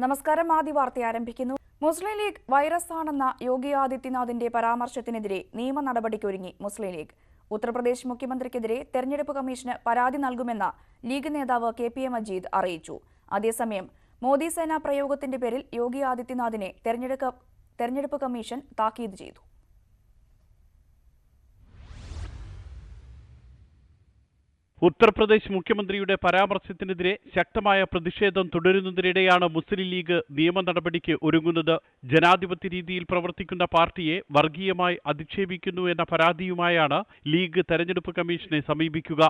നമസ്കാരം. ആദ്യ വാർത്ത ആരംഭിക്കുന്നു. മുസ്ലിം ലീഗ് വൈറസ് ആണെന്ന യോഗി ആദിത്യനാഥിന്റെ പരാമർശത്തിനെതിരെ നിയമ നടപടിക്കൊരുങ്ങി മുസ്ലിം ലീഗ്. ഉത്തർപ്രദേശ് മുഖ്യമന്ത്രിക്കെതിരെ തെരഞ്ഞെടുപ്പ് കമ്മീഷന് പരാതി നൽകുമെന്ന് ലീഗ് നേതാവ് KPA മജീദ് അറിയിച്ചു. അതേസമയം മോദി സേന പ്രയോഗത്തിന്റെ പേരിൽ യോഗി ആദിത്യനാഥിനെ തെരഞ്ഞെടുപ്പ് കമ്മീഷൻ താക്കീത് ചെയ്തു. ഉത്തർപ്രദേശ് മുഖ്യമന്ത്രിയുടെ പരാമർശത്തിനെതിരെ ശക്തമായ പ്രതിഷേധം തുടരുന്നതിനിടെയാണ് മുസ്ലിം ലീഗ് നിയമ നടപടിക്ക് ഒരുങ്ങുന്നത്. ജനാധിപത്യ രീതിയിൽ പ്രവർത്തിക്കുന്ന പാർട്ടിയെ വർഗീയമായി അധിക്ഷേപിക്കുന്നു എന്ന പരാതിയുമായാണ് ലീഗ് തെരഞ്ഞെടുപ്പ് കമ്മീഷനെ സമീപിക്കുക.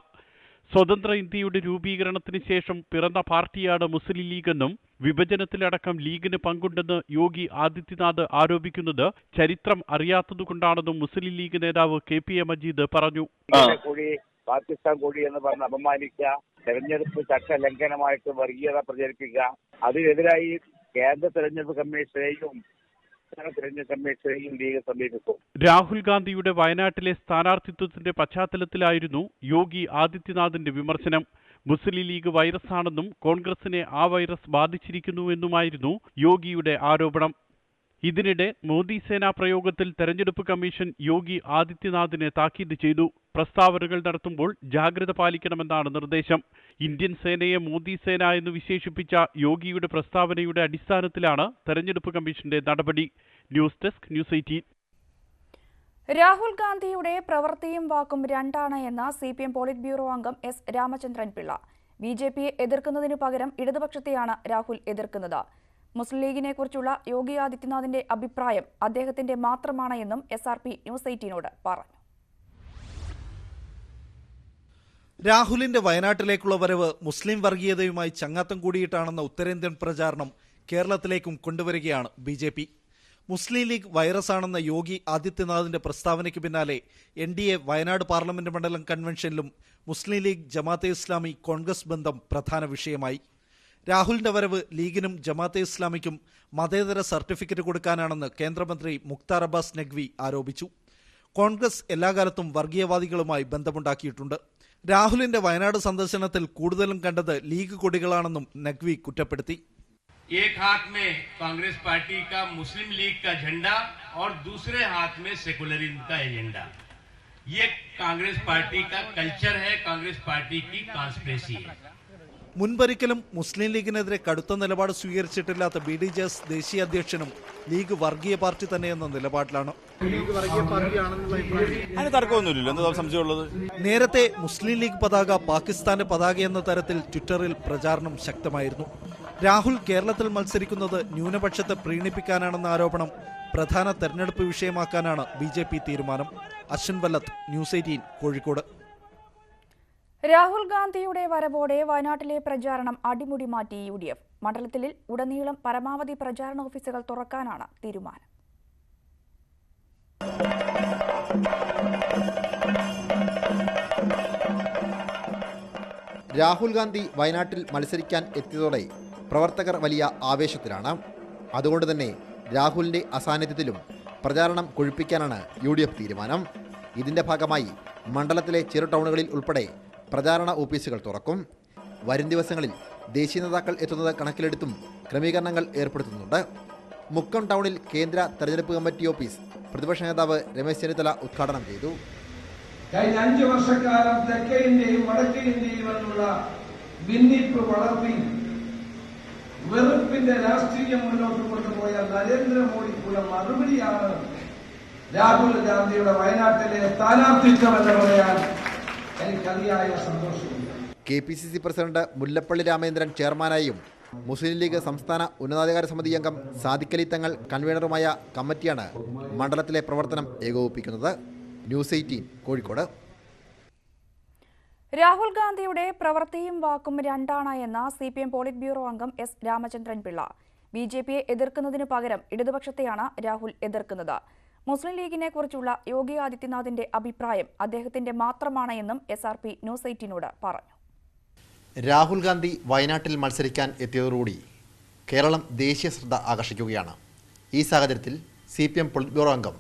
സ്വതന്ത്ര ഇന്ത്യയുടെ രൂപീകരണത്തിന് ശേഷം പിറന്ന പാർട്ടിയാണ് മുസ്ലിം ലീഗെന്നും വിഭജനത്തിലടക്കം ലീഗിന് പങ്കുണ്ടെന്ന് യോഗി ആദിത്യനാഥ് ആരോപിക്കുന്നത് ചരിത്രം അറിയാത്തതുകൊണ്ടാണെന്നും മുസ്ലിം ലീഗ് നേതാവ് KPA മജീദ് പറഞ്ഞു. പാകിസ്ഥാൻ കൂടി എന്ന് പറഞ്ഞ് അപമാനിക്കുക, തെരഞ്ഞെടുപ്പ് ചട്ട ലംഘനമായിട്ട് വർഗീയത പ്രചരിപ്പിക്കുക, അതിനെതിരായി കേന്ദ്ര തെരഞ്ഞെടുപ്പ് കമ്മീഷനെയും തെരഞ്ഞെടുപ്പ് കമ്മീഷനെയും ലീഗ് സമീപിക്കും. രാഹുൽ ഗാന്ധിയുടെ വയനാട്ടിലെ സ്ഥാനാർത്ഥിത്വത്തിന്റെ പശ്ചാത്തലത്തിലായിരുന്നു യോഗി ആദിത്യനാഥിന്റെ വിമർശനം. മുസ്ലിം ലീഗ് വൈറസാണെന്നും കോൺഗ്രസിനെ ആ വൈറസ് ബാധിച്ചിരിക്കുന്നുവെന്നുമായിരുന്നു യോഗിയുടെ ആരോപണം. ഇതിനിടെ മോദി സേനാ പ്രയോഗത്തിൽ തെരഞ്ഞെടുപ്പ് കമ്മീഷൻ യോഗി ആദിത്യനാഥിനെ താക്കീത് ചെയ്തു. പ്രസ്താവനകൾ നടത്തുമ്പോൾ ജാഗ്രത പാലിക്കണമെന്നാണ് നിർദ്ദേശം. ഇന്ത്യൻ സേനയെ മോദി സേന എന്ന് വിശേഷിപ്പിച്ച യോഗിയുടെ പ്രസ്താവനയുടെ അടിസ്ഥാനത്തിലാണ് തെരഞ്ഞെടുപ്പ് കമ്മീഷന്റെ നടപടി. News desk news 18. രാഹുൽ ഗാന്ധിയുടെ പ്രവൃത്തിയും വാക്കും രണ്ടാണ് എന്ന CPM പോളിറ്റ് ബ്യൂറോ അംഗം S രാമചന്ദ്രൻ പിള്ള. BJPയെ എതിർക്കുന്നതിനു പകരം ഇടതുപക്ഷത്തെയാണ് രാഹുൽ എതിർക്കുന്നത്. മുസ്ലിം ലീഗിനെ കുറിച്ചുള്ള യോഗി ആദിത്യനാഥിന്റെ അഭിപ്രായം അദ്ദേഹത്തിന്റെ മാത്രമാണ് എന്നും SRP ന്യൂസ് 18നോട് പറഞ്ഞു. രാഹുലിന്റെ വയനാട്ടിലേക്കുള്ള വരവ് മുസ്ലിം വർഗീയതയുമായി ചങ്ങാത്തം കൂടിയിട്ടാണെന്ന ഉത്തരേന്ത്യൻ പ്രചാരണം കേരളത്തിലേക്കും കൊണ്ടുവരികയാണ് BJP. മുസ്ലിം ലീഗ് വൈറസാണെന്ന യോഗി ആദിത്യനാഥിന്റെ പ്രസ്താവനയ്ക്ക് പിന്നാലെ NDA വയനാട് പാർലമെന്റ് മണ്ഡലം കൺവെൻഷനിലും മുസ്ലിം ലീഗ് ജമാഅത്തെ ഇസ്ലാമി കോൺഗ്രസ് ബന്ധം പ്രധാന വിഷയമായി. രാഹുലിന്റെ വരവ് ലീഗിനും ജമാഅത്തെ ഇസ്ലാമിക്കും മതേതര സർട്ടിഫിക്കറ്റ് കൊടുക്കാനാണെന്ന് കേന്ദ്രമന്ത്രി മുഖ്താർ അബ്ബാസ് നഖ്വി ആരോപിച്ചു. കോൺഗ്രസ് എല്ലാ കാലത്തും വർഗീയവാദികളുമായി ബന്ധമുണ്ടാക്കിയിട്ടുണ്ട്. രാഹുലിന്റെ വയനാട് സന്ദർശനത്തിൽ കൂടുതലും കണ്ടത് ലീഗ് കൊടികളാണെന്നും നഖ്വി കുറ്റപ്പെടുത്തി. एक हाथ में कांग्रेस पार्टी का मुस्लिम लीग का झंडा और दूसरे हाथ में सेकुलरिज्म का एजेंडा, ये कांग्रेस पार्टी का कल्चर है, कांग्रेस पार्टी की कॉन्स्पिरेसी है. മുൻപൊരിക്കലും മുസ്ലിം ലീഗിനെതിരെ കടുത്ത നിലപാട് സ്വീകരിച്ചിട്ടില്ലാത്ത BDJS ദേശീയ അധ്യക്ഷനും ലീഗ് വർഗീയ പാർട്ടി തന്നെയെന്ന നിലപാടിലാണ്. നേരത്തെ മുസ്ലിം ലീഗ് പതാക പാകിസ്ഥാന്റെ പതാകയെന്ന തരത്തിൽ ട്വിറ്ററിൽ പ്രചാരണം ശക്തമായിരുന്നു. രാഹുൽ കേരളത്തിൽ മത്സരിക്കുന്നത് ന്യൂനപക്ഷത്തെ പ്രീണിപ്പിക്കാനാണെന്ന ആരോപണം പ്രധാന തെരഞ്ഞെടുപ്പ് വിഷയമാക്കാനാണ് BJP തീരുമാനം. അശ്വിൻ വല്ലത്ത്, ന്യൂസ് 18, കോഴിക്കോട്. രാഹുൽ ഗാന്ധിയുടെ വരവോടെ വയനാട്ടിലെ പ്രചാരണം അടിമുടി മാറ്റി UDF. മണ്ഡലത്തിൽ ഉടനീളം പരമാവധി പ്രചാരണ ഓഫീസുകൾ തുറക്കാനാണ് തീരുമാനം. രാഹുൽ ഗാന്ധി വയനാട്ടിൽ മത്സരിക്കാൻ എത്തിയതോടെ പ്രവർത്തകർ വലിയ ആവേശത്തിലാണ്. അതുകൊണ്ട് തന്നെ രാഹുലിന്റെ അസാന്നിധ്യത്തിലും പ്രചാരണം കൊഴുപ്പിക്കാനാണ് UDF തീരുമാനം. ഇതിന്റെ ഭാഗമായി മണ്ഡലത്തിലെ ചെറു ടൗണുകളിൽ ഉൾപ്പെടെ പ്രചാരണ ഓഫീസുകൾ തുറക്കും. വരും ദിവസങ്ങളിൽ ദേശീയ നേതാക്കൾ എത്തുന്നത് കണക്കിലെടുത്തും ക്രമീകരണങ്ങൾ ഏർപ്പെടുത്തുന്നുണ്ട്. മുക്കം ടൗണിൽ കേന്ദ്ര തെരഞ്ഞെടുപ്പ് കമ്മിറ്റി ഓഫീസ് പ്രതിപക്ഷ നേതാവ് രമേശ് ചെന്നിത്തല ഉദ്ഘാടനം ചെയ്തു. കഴിഞ്ഞ 5 വർഷക്കാലം തെക്കേ ഇന്ത്യയും വടക്കേ ഇന്ത്യയും എന്നുള്ള ഭിന്നിപ്പ് വളർത്തി വെറുപ്പിന്റെ രാഷ്ട്രീയം മുന്നോട്ട് കൊണ്ടുപോയ നരേന്ദ്രമോദിക്കുള്ള മറുപടിയാണ് രാഹുൽ ഗാന്ധിയുടെ വയനാട്ടിലെ സ്ഥാനാർത്ഥിത്വം എന്ന് പറയാൻ എനിക്കതിയായ സന്തോഷമുണ്ട്. KPCC പ്രസിഡന്റ് മുല്ലപ്പള്ളി രാമചന്ദ്രൻ ചെയർമാനായും മുസ്ലിം ലീഗ് സംസ്ഥാന ഉന്നതാധികാര സമിതി അംഗം സാദിഖലി തങ്ങൾ കൺവീനറുമായ കമ്മിറ്റിയാണ് മണ്ഡലത്തിലെ പ്രവർത്തനം ഏകോപിപ്പിക്കുന്നത്. ന്യൂസ് 18, കോഴിക്കോട്. രാഹുൽ ഗാന്ധിയുടെ പ്രവൃത്തിയും വാക്കും രണ്ടാണ് എന്ന CPM പോളിറ്റ് ബ്യൂറോ അംഗം S രാമചന്ദ്രൻ പിള്ള. BJPയെ എതിർക്കുന്നതിനു പകരം ഇടതുപക്ഷത്തെയാണ് രാഹുൽ എതിർക്കുന്നത്. മുസ്ലിം ലീഗിനെ കുറിച്ചുള്ള യോഗി ആദിത്യനാഥിന്റെ അഭിപ്രായം അദ്ദേഹത്തിന്റെ മാത്രമാണ് എന്നും SRP ന്യൂസ് 18നോട് പറഞ്ഞു. രാഹുൽ ഗാന്ധി വയനാട്ടിൽ മത്സരിക്കാൻ എത്തിയതോടുകൂടി കേരളം ദേശീയ ശ്രദ്ധ ആകർഷിക്കുകയാണ്. ഈ സാഹചര്യത്തിൽ CPM പോളിറ്റ് ബ്യൂറോ അംഗം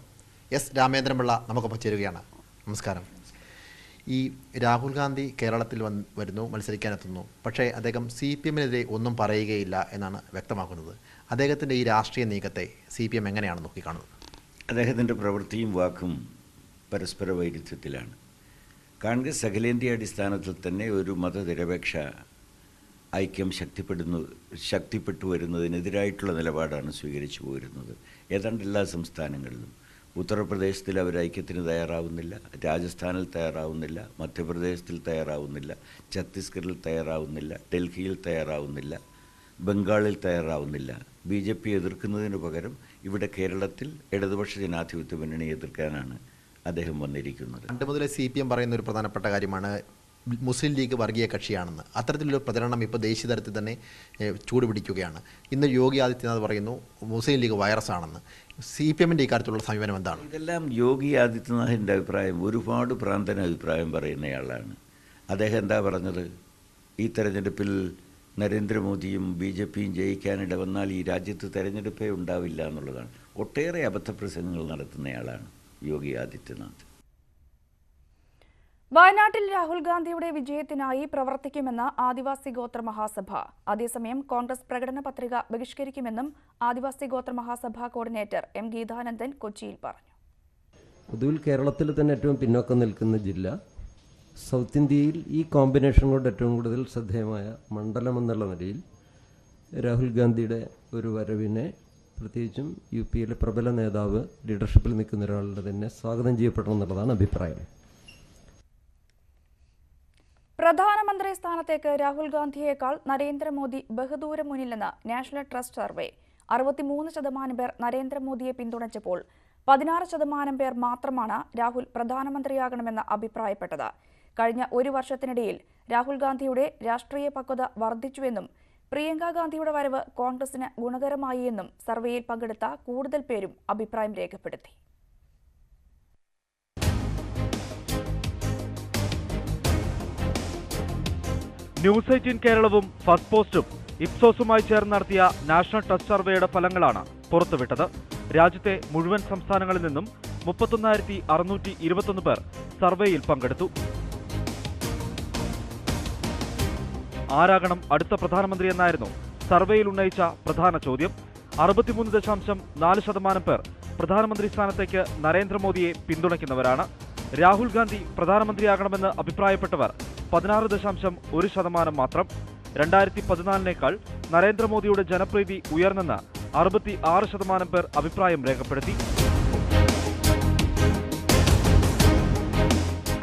S രാമചന്ദ്രൻ പിള്ള നമുക്കൊപ്പം ചേരുകയാണ്. നമസ്കാരം. ഈ രാഹുൽ ഗാന്ധി കേരളത്തിൽ വരുന്നു, മത്സരിക്കാനെത്തുന്നു, പക്ഷേ അദ്ദേഹം CPM-നെതിരെ ഒന്നും പറയുകയില്ല എന്നാണ് വ്യക്തമാക്കുന്നത്. അദ്ദേഹത്തിൻ്റെ ഈ രാഷ്ട്രീയ നീക്കത്തെ CPM എങ്ങനെയാണ് നോക്കിക്കാണുന്നത്? അദ്ദേഹത്തിൻ്റെ പ്രവൃത്തിയും വാക്കും പരസ്പര വൈരുദ്ധ്യത്തിലാണ്. കോൺഗ്രസ് അഖിലേന്ത്യാ അടിസ്ഥാനത്തിൽ തന്നെ ഒരു മതനിരപേക്ഷ ഐക്യം ശക്തിപ്പെട്ടു വരുന്നതിനെതിരായിട്ടുള്ള നിലപാടാണ് സ്വീകരിച്ചു പോരുന്നത്. ഏതാണ്ട് എല്ലാ സംസ്ഥാനങ്ങളിലും. ഉത്തർപ്രദേശത്തിൽ അവർ ഐക്യത്തിന് തയ്യാറാവുന്നില്ല, രാജസ്ഥാനിൽ തയ്യാറാവുന്നില്ല, മധ്യപ്രദേശത്തിൽ തയ്യാറാവുന്നില്ല, ഛത്തീസ്ഗഡിൽ തയ്യാറാവുന്നില്ല, ഡൽഹിയിൽ തയ്യാറാവുന്നില്ല, ബംഗാളിൽ തയ്യാറാവുന്നില്ല. BJP എതിർക്കുന്നതിന് പകരം ഇവിടെ കേരളത്തിൽ ഇടതുപക്ഷ ജനാധിപത്യ മുന്നണി എതിർക്കാനാണ് അദ്ദേഹം വന്നിരിക്കുന്നത്. പണ്ട് മുതലേ CPM പറയുന്ന ഒരു പ്രധാനപ്പെട്ട കാര്യമാണ് മുസ്ലിം ലീഗ് വർഗീയ കക്ഷിയാണെന്ന്. അത്തരത്തിലൊരു പ്രചരണം ഇപ്പോൾ ദേശീയ തലത്തിൽ തന്നെ ചൂടുപിടിക്കുകയാണ്. ഇന്ന് യോഗി ആദിത്യനാഥ് പറയുന്നു മുസ്ലിം ലീഗ് വൈറസാണെന്ന്. CPM-ൻ്റെ ഈ കാര്യത്തിലുള്ള സമീപനം എന്താണ്? ഇതെല്ലാം യോഗി ആദിത്യനാഥിൻ്റെ അഭിപ്രായം. ഒരുപാട് പ്രാന്തന അഭിപ്രായം പറയുന്നയാളാണ്. അദ്ദേഹം എന്താ പറഞ്ഞത്? ഈ തെരഞ്ഞെടുപ്പിൽ നരേന്ദ്രമോദിയും BJP-യും ജയിക്കാനിട വന്നാൽ ഈ രാജ്യത്ത് തെരഞ്ഞെടുപ്പേ ഉണ്ടാവില്ല എന്നുള്ളതാണ്. ഒട്ടേറെ അബദ്ധപ്രസംഗങ്ങൾ നടത്തുന്നയാളാണ് യോഗി ആദിത്യനാഥ്. വയനാട്ടിൽ രാഹുൽ ഗാന്ധിയുടെ വിജയത്തിനായി പ്രവർത്തിക്കുമെന്ന് ആദിവാസി ഗോത്ര മഹാസഭ. അതേസമയം കോൺഗ്രസ് പ്രകടന പത്രിക ബഹിഷ്കരിക്കുമെന്നും ആദിവാസി ഗോത്ര മഹാസഭ കോർഡിനേറ്റർ M. ഗീതാനന്ദൻ കൊച്ചിയിൽ പറഞ്ഞു. പൊതുവിൽ കേരളത്തിൽ തന്നെ ഏറ്റവും പിന്നോക്കം നിൽക്കുന്ന ജില്ല, സൗത്ത് ഇന്ത്യയിൽ ഈ കോമ്പിനേഷൻ കൊണ്ട് ഏറ്റവും കൂടുതൽ ശ്രദ്ധേയമായ മണ്ഡലം എന്നുള്ള നിലയിൽ രാഹുൽ ഗാന്ധിയുടെ ഒരു വരവിനെ, പ്രത്യേകിച്ചും UP-യിലെ പ്രബല നേതാവ്, ലീഡർഷിപ്പിൽ നിൽക്കുന്ന ഒരാളുടെ തന്നെ സ്വാഗതം ചെയ്യപ്പെടണം എന്നുള്ളതാണ് അഭിപ്രായം. പ്രധാനമന്ത്രി സ്ഥാനത്തേക്ക് രാഹുൽ ഗാന്ധിയേക്കാൾ നരേന്ദ്രമോദി ബഹുദൂരം മുന്നിലെന്ന് നാഷണൽ ട്രസ്റ്റ് സർവേ. 63% പേർ നരേന്ദ്രമോദിയെ പിന്തുണച്ചപ്പോൾ 16% പേർ മാത്രമാണ് രാഹുൽ പ്രധാനമന്ത്രിയാകണമെന്ന് അഭിപ്രായപ്പെട്ടത്. കഴിഞ്ഞ ഒരു വർഷത്തിനിടയിൽ രാഹുൽ ഗാന്ധിയുടെ രാഷ്ട്രീയ പക്വത വർദ്ധിച്ചുവെന്നും പ്രിയങ്ക ഗാന്ധിയുടെ വരവ് കോൺഗ്രസിന് ഗുണകരമായി എന്നും സർവേയിൽ പങ്കെടുത്ത കൂടുതൽ പേരും അഭിപ്രായം രേഖപ്പെടുത്തി. ന്യൂസ് 18 കേരളവും ഫസ്റ്റ് പോസ്റ്റും ഇപ്സോസുമായി ചേർന്ന് നടത്തിയ നാഷണൽ ട്രസ്റ്റ് സർവേയുടെ ഫലങ്ങളാണ് പുറത്തുവിട്ടത്. രാജ്യത്തെ മുഴുവൻ സംസ്ഥാനങ്ങളിൽ നിന്നും 31,621 പേർ സർവേയിൽ പങ്കെടുത്തു. ആരാകണം അടുത്ത പ്രധാനമന്ത്രി എന്നായിരുന്നു സർവേയിൽ ഉന്നയിച്ച പ്രധാന ചോദ്യം. 63.4% പേർ പ്രധാനമന്ത്രി സ്ഥാനത്തേക്ക് നരേന്ദ്രമോദിയെ പിന്തുണയ്ക്കുന്നവരാണ്. രാഹുൽ ഗാന്ധി പ്രധാനമന്ത്രിയാകണമെന്ന് അഭിപ്രായപ്പെട്ടവർ 16.1% മാത്രം. 2014-നേക്കാൾ നരേന്ദ്രമോദിയുടെ ജനപ്രീതി ഉയർന്നെന്ന് 66% പേർ അഭിപ്രായം രേഖപ്പെടുത്തി.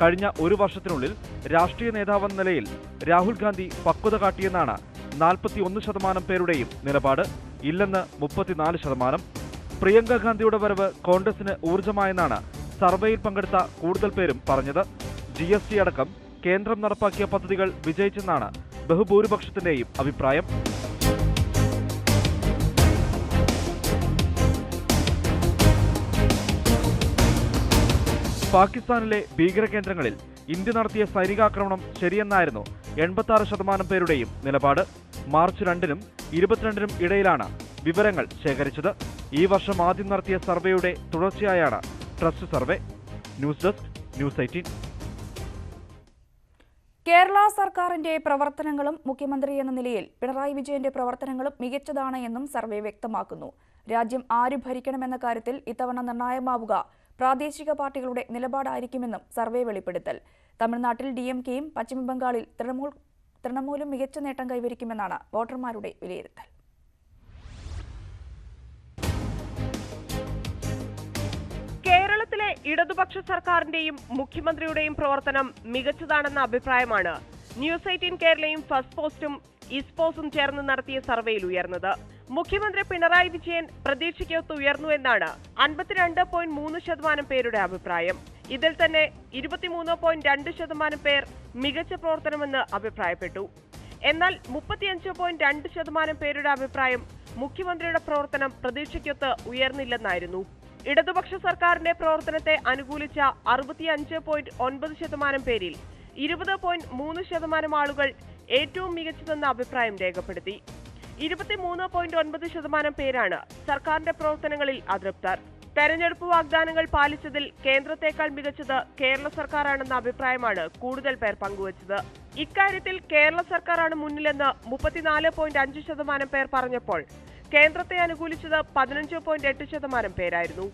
കഴിഞ്ഞ ഒരു വർഷത്തിനുള്ളിൽ രാഷ്ട്രീയ നേതാവെന്ന നിലയിൽ രാഹുൽ ഗാന്ധി പക്വത കാട്ടിയെന്നാണ് 41% പേരുടെയും നിലപാട്. ഇല്ലെന്ന് 34%. പ്രിയങ്ക ഗാന്ധിയുടെ വരവ് കോൺഗ്രസിന് ഊർജ്ജമായെന്നാണ് സർവേയിൽ പങ്കെടുത്ത കൂടുതൽ പേരും പറഞ്ഞത്. GST അടക്കം കേന്ദ്രം നടപ്പാക്കിയ പദ്ധതികൾ വിജയിച്ചെന്നാണ് ബഹുഭൂരിപക്ഷത്തിന്റെയും അഭിപ്രായം. പാകിസ്ഥാനിലെ ഭീകരകേന്ദ്രങ്ങളിൽ ഇന്ത്യ നടത്തിയ സൈനികാക്രമണം ശരിയെന്നായിരുന്നു 86% പേരുടെയും നിലപാട്. മാർച്ച് 2-നും 22-നും ഇടയിലാണ് വിവരങ്ങൾ ശേഖരിച്ചത്. ഈ വർഷം ആദ്യം നടത്തിയ സർവേയുടെ തുടർച്ചയായാണ് trust survey. News desk, news 18. Kerala സർക്കാരിന്റെ പ്രവർത്തനങ്ങളും മുഖ്യമന്ത്രി എന്ന നിലയിൽ പിണറായി വിജയന്റെ പ്രവർത്തനങ്ങളും മികച്ചതാണ് എന്നും സർവേ വ്യക്തമാക്കുന്നു. രാജ്യം ആര് ഭരിക്കണമെന്ന കാര്യത്തിൽ ഇത്തവണ നിർണായകമാവുക പ്രാദേശിക പാർട്ടികളുടെ നിലപാടായിരിക്കുമെന്നും സർവേ വെളിപ്പെടുത്തൽ. തമിഴ്നാട്ടിൽ DMK-യും പശ്ചിമബംഗാളിൽ തൃണമൂലും മികച്ച നേട്ടം കൈവരിക്കുമെന്നാണ് വോട്ടർമാരുടെ വിലയിരുത്തൽ. കേരളത്തിലെ ഇടതുപക്ഷ സർക്കാരിന്റെയും മുഖ്യമന്ത്രിയുടെയും പ്രവർത്തനം മികച്ചതാണെന്ന അഭിപ്രായമാണ് ന്യൂസ് 18 കേരളയും ഫസ്റ്റ് പോസ്റ്റും ഇസ്പോസും ചേർന്ന് നടത്തിയ സർവേയിൽ ഉയർന്നത്. മുഖ്യമന്ത്രി പിണറായി വിജയൻ പ്രതീക്ഷയ്ക്കൊത്ത് ഉയർന്നു എന്നാണ് 52.3% പേരുടെ അഭിപ്രായം. ഇതിൽ തന്നെ 23.2% പേർ മികച്ച പ്രവർത്തനമെന്ന് അഭിപ്രായപ്പെട്ടു. എന്നാൽ 35.2% പേരുടെ അഭിപ്രായം മുഖ്യമന്ത്രിയുടെ പ്രവർത്തനം പ്രതീക്ഷയ്ക്കൊത്ത് ഉയർന്നില്ലെന്നായിരുന്നു. ഇടതുപക്ഷ സർക്കാരിന്റെ പ്രവർത്തനത്തെ അനുകൂലിച്ച 65.9% പേരിൽ 20.3% ആളുകൾ ഏറ്റവും മികച്ചതെന്ന അഭിപ്രായം രേഖപ്പെടുത്തി. 23.9% പേരാണ് സർക്കാരിന്റെ പ്രവർത്തനങ്ങളിൽ അതൃപ്തർ. തെരഞ്ഞെടുപ്പ് വാഗ്ദാനങ്ങൾ പാലിച്ചതിൽ കേന്ദ്രത്തെക്കാൾ മികച്ചത് കേരള സർക്കാരാണെന്ന അഭിപ്രായമാണ് കൂടുതൽ പേർ പങ്കുവച്ചത്. ഇക്കാര്യത്തിൽ കേരള സർക്കാരാണ് മുന്നിലെന്ന് 34.5% പേർ പറഞ്ഞപ്പോൾ കേന്ദ്രത്തെ അനുകൂലിച്ചത് 15.8% പേരായിരുന്നു.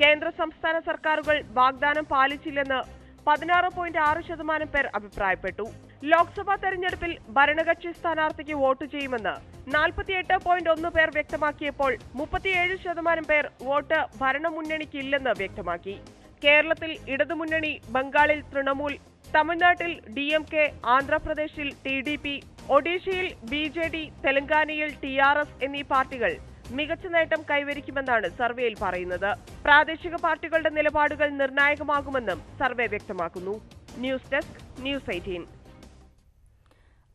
കേന്ദ്ര സംസ്ഥാന സർക്കാരുകൾ വാഗ്ദാനം പാലിച്ചില്ലെന്ന് 16.6% പേർ അഭിപ്രായപ്പെട്ടു. ലോക്സഭാ തെരഞ്ഞെടുപ്പിൽ ഭരണകക്ഷി സ്ഥാനാർത്ഥിക്ക് വോട്ട് ചെയ്യുമെന്ന് 48.1 പേർ വ്യക്തമാക്കിയപ്പോൾ 37% പേർ വോട്ട് ഭരണമുന്നണിക്കില്ലെന്ന് വ്യക്തമാക്കി. കേരളത്തിൽ ഇടതുമുന്നണി, ബംഗാളിൽ തൃണമൂൽ, തമിഴ്നാട്ടിൽ DMK, ആന്ധ്രാപ്രദേശിൽ TDP, ഒഡീഷയിൽ BJD, തെലങ്കാനയിൽ TRS എന്നീ പാർട്ടികൾ മികച്ച നേട്ടം കൈവരിക്കുമെന്നാണ് സർവേയിൽ പറയുന്നത്. പ്രാദേശിക പാർട്ടികളുടെ നിലപാടുകൾ നിർണായകമാകുമെന്നും സർവേ വ്യക്തമാക്കുന്നു. News desk, news 18.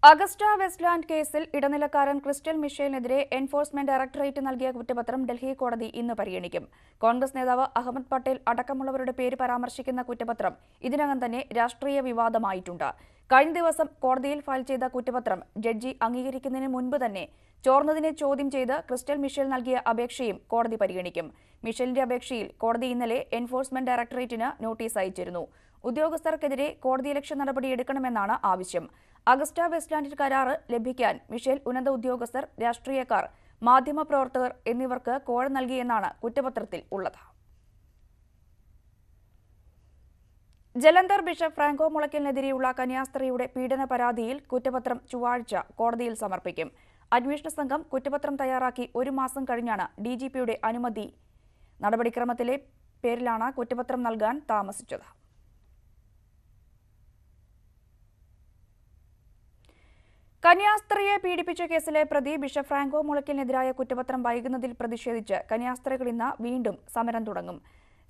Agusta Westland കേസിൽ ഇടനിലക്കാരൻ ക്രിസ്റ്റൽ മിഷേലിനെതിരെ എൻഫോഴ്സ്മെന്റ് ഡയറക്ടറേറ്റ് നൽകിയ കുറ്റപത്രം ഡൽഹി കോടതി ഇന്ന് പരിഗണിക്കും. കോൺഗ്രസ് നേതാവ് അഹമ്മദ് പട്ടേൽ അടക്കമുള്ളവരുടെ പേര് പരാമർശിക്കുന്ന കുറ്റപത്രം ഇതിനകം തന്നെ രാഷ്ട്രീയ വിവാദമായിട്ടുണ്ട്. കഴിഞ്ഞ ദിവസം കോടതിയിൽ ഫയൽ ചെയ്ത കുറ്റപത്രം ജഡ്ജി അംഗീകരിക്കുന്നതിന് മുൻപ് തന്നെ ചോർന്നതിനെ ചോദ്യം ചെയ്ത് ക്രിസ്റ്റൽ മിഷേൽ നൽകിയ അപേക്ഷയും കോടതി പരിഗണിക്കും. മിഷേലിന്റെ അപേക്ഷയിൽ കോടതി ഇന്നലെ എൻഫോഴ്സ്മെന്റ് ഡയറക്ടറേറ്റിന് നോട്ടീസ് അയച്ചിരുന്നു. ഉദ്യോഗസ്ഥർക്കെതിരെ കോടതിയലക്ഷ്യ നടപടിയെടുക്കണമെന്നാണ് ആവശ്യം. അഗസ്റ്റ വെസ്റ്റ്ലാൻഡിൽ കരാറ് ലഭിക്കാൻ മിഷേൽ ഉന്നത ഉദ്യോഗസ്ഥർ, രാഷ്ട്രീയക്കാർ, മാധ്യമപ്രവർത്തകർ എന്നിവർക്ക് കോഴ നൽകിയെന്നാണ് കുറ്റപത്രത്തിൽ ഉള്ളത്. ജലന്ധർ ബിഷപ്പ് ഫ്രാങ്കോ മുളയ്ക്കലിനെതിരെയുള്ള കന്യാസ്ത്രീയുടെ പീഡന പരാതിയിൽ കുറ്റപത്രം ചൊവ്വാഴ്ച കോടതിയിൽ സമർപ്പിക്കും. അന്വേഷണ സംഘം കുറ്റപത്രം തയ്യാറാക്കി 1 മാസം കഴിഞ്ഞാണ് DGPയുടെ അനുമതി. നടപടിക്രമത്തിലെ പേരിലാണ് കുറ്റപത്രം നൽകാൻ താമസിച്ചത്. കന്യാസ്ത്രീയെ പീഡിപ്പിച്ച കേസിലെ പ്രതി ബിഷപ്പ് ഫ്രാങ്കോ മുളയ്ക്കലിനെതിരായ കുറ്റപത്രം വൈകുന്നതിൽ പ്രതിഷേധിച്ച് കന്യാസ്ത്രീകൾ ഇന്ന് വീണ്ടും സമരം തുടങ്ങും.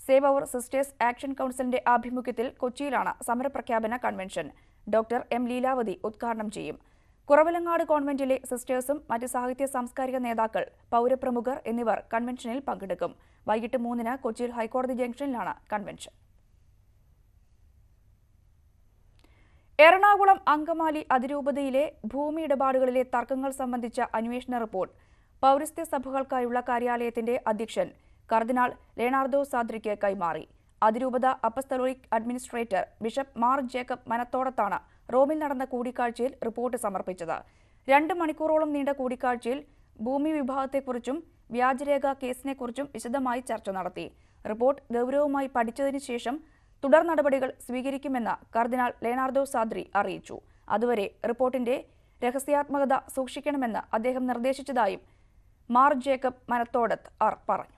സേവ് അവർ സിസ്റ്റേഴ്സ് ആക്ഷൻ കൌൺസിലിന്റെ ആഭിമുഖ്യത്തിൽ കൊച്ചിയിലാണ് സമരപ്രഖ്യാപന കൺവെൻഷൻ. Doctor M. ലീലാവതി ഉദ്ഘാടനം ചെയ്യും. കുറവിലങ്ങാട് കോൺവെന്റിലെ സിസ്റ്റേഴ്സും മറ്റ് സാഹിത്യ സാംസ്കാരിക നേതാക്കൾ, പൌരപ്രമുഖർ എന്നിവർ കൺവെൻഷനിൽ പങ്കെടുക്കും. വൈകിട്ട് 3-ന് കൊച്ചിയിൽ ഹൈക്കോടതി ജംഗ്ഷനിലാണ് കൺവെൻഷൻ. എറണാകുളം അങ്കമാലി അതിരൂപതയിലെ ഭൂമി ഇടപാടുകളിലെ തർക്കങ്ങൾ സംബന്ധിച്ച അന്വേഷണ റിപ്പോർട്ട് പൌരസ്ത്യ സഭകൾക്കായുള്ള കാര്യാലയത്തിന്റെ അധ്യക്ഷൻ കർദിനാൾ ലേണാർദോ സാദ്രിക്ക് കൈമാറി. അതിരൂപത apostolic administrator bishop Mar Jacob മനത്തോടത്താണ് റോമിൽ നടന്ന കൂടിക്കാഴ്ചയിൽ റിപ്പോർട്ട് സമർപ്പിച്ചത്. 2 മണിക്കൂറോളം നീണ്ട കൂടിക്കാഴ്ചയിൽ ഭൂമി വിഭാഗത്തെക്കുറിച്ചും വ്യാജരേഖ കേസിനെക്കുറിച്ചും വിശദമായി ചർച്ച നടത്തി. റിപ്പോർട്ട് ഗൌരവമായി പഠിച്ചതിനു ശേഷം തുടർ നടപടികൾ സ്വീകരിക്കുമെന്ന് കർദിനാൾ ലേണാർദോ സാദ്രി അറിയിച്ചു. അതുവരെ റിപ്പോർട്ടിന്റെ രഹസ്യാത്മകത സൂക്ഷിക്കണമെന്ന് അദ്ദേഹം നിർദ്ദേശിച്ചതായും മാർ ജേക്കബ് മനത്തോടത്ത് പറഞ്ഞു.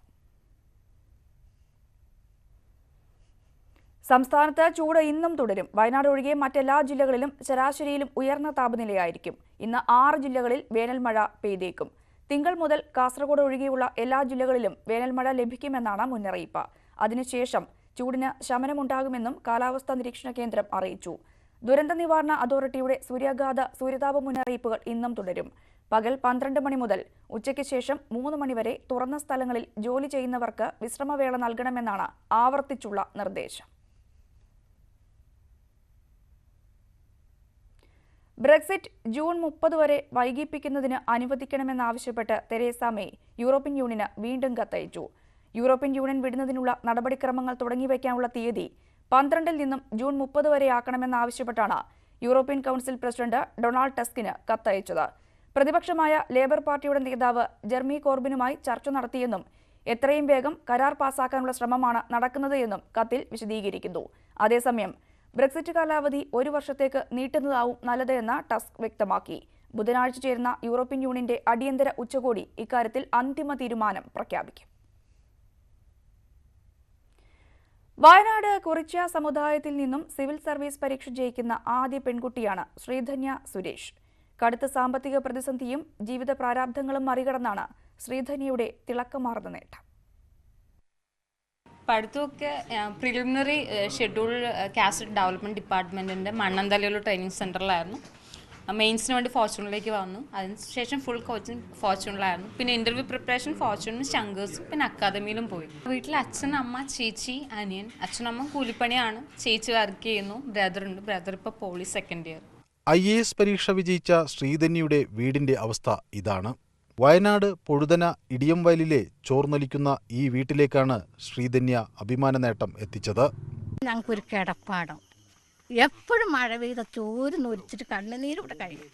സംസ്ഥാനത്ത് ചൂട് ഇന്നും തുടരും. വയനാട് ഒഴികെ മറ്റെല്ലാ ജില്ലകളിലും ശരാശരിയിലും ഉയർന്ന താപനിലയായിരിക്കും. ഇന്ന് 6 ജില്ലകളിൽ വേനൽമഴ പെയ്തേക്കും. തിങ്കൾ മുതൽ കാസർഗോഡ് ഒഴികെയുള്ള എല്ലാ ജില്ലകളിലും വേനൽമഴ ലഭിക്കുമെന്നാണ് മുന്നറിയിപ്പ്. അതിനുശേഷം ചൂടിന് ശമനമുണ്ടാകുമെന്നും കാലാവസ്ഥാ നിരീക്ഷണ കേന്ദ്രം അറിയിച്ചു. ദുരന്ത നിവാരണ അതോറിറ്റിയുടെ സൂര്യതാപ മുന്നറിയിപ്പുകൾ ഇന്നും തുടരും. പകൽ 12 മണി മുതൽ ഉച്ചയ്ക്ക് ശേഷം 3 മണിവരെ തുറന്ന സ്ഥലങ്ങളിൽ ജോലി ചെയ്യുന്നവർക്ക് വിശ്രമവേള നൽകണമെന്നാണ് ആവർത്തിച്ചുള്ള നിർദ്ദേശം. ബ്രെക്സിറ്റ് ജൂൺ 30 വരെ വൈകിപ്പിക്കുന്നതിന് അനുവദിക്കണമെന്നാവശ്യപ്പെട്ട് തെരേസ മെയ് യൂറോപ്യൻ യൂണിയന് വീണ്ടും കത്തയച്ചു. യൂറോപ്യൻ യൂണിയൻ വിടുന്നതിനുള്ള നടപടിക്രമങ്ങൾ തുടങ്ങിവയ്ക്കാനുള്ള തീയതി 12-ൽ നിന്നും ജൂൺ 30 വരെയാക്കണമെന്നാവശ്യപ്പെട്ടാണ് യൂറോപ്യൻ കൌൺസിൽ പ്രസിഡന്റ് ഡൊണാൾഡ് ടസ്കിന് കത്തയച്ചത്. പ്രതിപക്ഷമായ ലേബർ പാർട്ടിയുടെ നേതാവ് ജെർമി കോർബിനുമായി ചർച്ച നടത്തിയെന്നും എത്രയും വേഗം കരാർ പാസാക്കാനുള്ള ശ്രമമാണ് നടക്കുന്നത് എന്നും കത്തിൽ വിശദീകരിക്കുന്നു. അതേസമയം ബ്രെക്സിറ്റ് കാലാവധി 1 വർഷത്തേക്ക് നീട്ടുന്നതാവും നല്ലത് എന്ന് ടസ്ക് വ്യക്തമാക്കി. ബുധനാഴ്ച ചേരുന്ന യൂറോപ്യൻ യൂണിയന്റെ അടിയന്തര ഉച്ചകോടി ഇക്കാര്യത്തിൽ അന്തിമ തീരുമാനം പ്രഖ്യാപിക്കും. വയനാട് കുറിച്യ സമുദായത്തിൽ നിന്നും സിവിൽ സർവീസ് പരീക്ഷ ജയിക്കുന്ന ആദ്യ പെൺകുട്ടിയാണ് ശ്രീധന്യ സുരേഷ്. കടുത്ത സാമ്പത്തിക പ്രതിസന്ധിയും ജീവിത പ്രാരാബ്ധങ്ങളും മറികടന്നാണ് ശ്രീധന്യയുടെ തിളക്കമാർന്ന നേട്ടം. പഠിത്തമൊക്കെ പ്രിലിമിനറി ഷെഡ്യൂൾ കാസറ്റ് ഡെവലപ്മെൻറ്റ് ഡിപ്പാർട്ട്മെൻറ്റിൻ്റെ മണ്ണന്തലയിലുള്ള ട്രെയിനിങ് സെൻറ്ററിലായിരുന്നു. മെയിൻസിന് വേണ്ടി ഫോർച്യൂണിലേക്ക് വന്നു. അതിനുശേഷം ഫുൾ കോച്ചിങ് ഫോർച്യൂണിലായിരുന്നു. പിന്നെ ഇൻ്റർവ്യൂ പ്രിപ്പറേഷൻ ഫോർച്യൂണിനും ശങ്കേഴ്സും പിന്നെ അക്കാദമിയിലും പോയി. വീട്ടിൽ അച്ഛൻ, അമ്മ, ചേച്ചി, അനിയൻ. അച്ഛനമ്മ കൂലിപ്പണിയാണ്, ചേച്ചി വർക്ക് ചെയ്യുന്നു, ബ്രദറുണ്ട്. ബ്രദർ ഇപ്പോൾ പോളി 2nd ഇയർ. IAS പരീക്ഷ വിജയിച്ച ശ്രീധന്യയുടെ വീടിന്റെ അവസ്ഥ ഇതാണ്. വയനാട് പൊഴുതന ഇടിയംവയലിലെ ചോർന്നൊലിക്കുന്ന ഈ വീട്ടിലേക്കാണ് ശ്രീധന്യ അഭിമാന നേട്ടം എത്തിച്ചത്. ഞങ്ങൾക്കൊരു കിടപ്പാടം, എപ്പോഴും മഴ പെയ്ത ചോര് നൊരിച്ചിട്ട് കണ്ണുനീര് ഇവിടെ കഴിയും.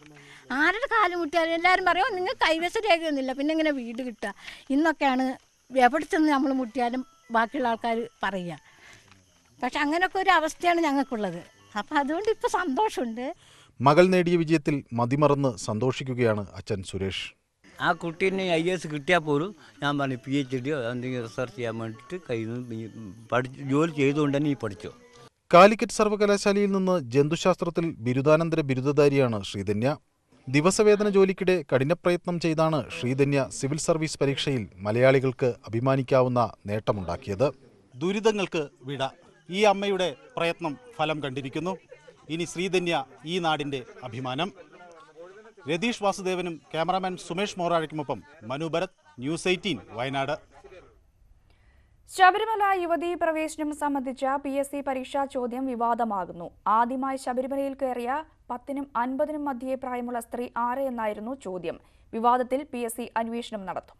ആരുടെ കാലം മുട്ടിയാലും എല്ലാവരും പറയും നിങ്ങൾ കൈവശ രേഖയൊന്നുമില്ല, പിന്നെ ഇങ്ങനെ വീട് കിട്ടുക. ഇന്നൊക്കെയാണ് എവിടെ ചെന്ന് നമ്മൾ മുട്ടിയാലും ബാക്കിയുള്ള ആൾക്കാർ പറയുക. പക്ഷെ അങ്ങനെയൊക്കെ ഒരു അവസ്ഥയാണ് ഞങ്ങൾക്കുള്ളത്. അപ്പം അതുകൊണ്ട് ഇപ്പോൾ സന്തോഷമുണ്ട്. മകൾ നേടിയ വിജയത്തിൽ മതിമറന്ന് സന്തോഷിക്കുകയാണ് അച്ഛൻ സുരേഷ്. ആ കുട്ടീനെ IAS കിട്ടിയാൽ പോലും ഞാൻ പറഞ്ഞു PhD എന്തെങ്കിലും റിസർച്ച് ചെയ്യാൻ വേണ്ടിയിട്ട് കയ്യിൽ നിന്ന് ജോലി ചെയ്തുകൊണ്ട് തന്നെ ഈ പഠിച്ചു. കാലിക്കറ്റ് സർവകലാശാലയിൽ നിന്ന് ജന്തുശാസ്ത്രത്തിൽ ബിരുദാനന്തര ബിരുദധാരിയാണ് ശ്രീധന്യ. ദിവസവേതന ജോലിക്കിടെ കഠിനപ്രയത്നം ചെയ്താണ് ശ്രീധന്യ സിവിൽ സർവീസ് പരീക്ഷയിൽ മലയാളികൾക്ക് അഭിമാനിക്കാവുന്ന നേട്ടമുണ്ടാക്കിയത്. ദുരിതങ്ങൾക്ക് വിട. ഈ അമ്മയുടെ പ്രയത്നം ഫലം കണ്ടിരിക്കുന്നു. ഇനി ശ്രീധന്യ ഈ നാടിന്റെ അഭിമാനം. രതീഷ് വാസുദേവനും ക്യാമറാമാൻ സുമേഷ് മോറാഴയ്ക്കുമൊപ്പം മനു ഭരത്, ന്യൂസ് 18 വയനാട്. ശബരിമല യുവതീ പ്രവേശനം സംബന്ധിച്ച PSC പരീക്ഷാ ചോദ്യം വിവാദമാകുന്നു. ആദ്യമായി ശബരിമലയിൽ കയറിയ 10നും 50നും മധ്യേ പ്രായമുള്ള സ്ത്രീ ആര് എന്നായിരുന്നു ചോദ്യം. വിവാദത്തിൽ PSC അന്വേഷണം നടത്തും.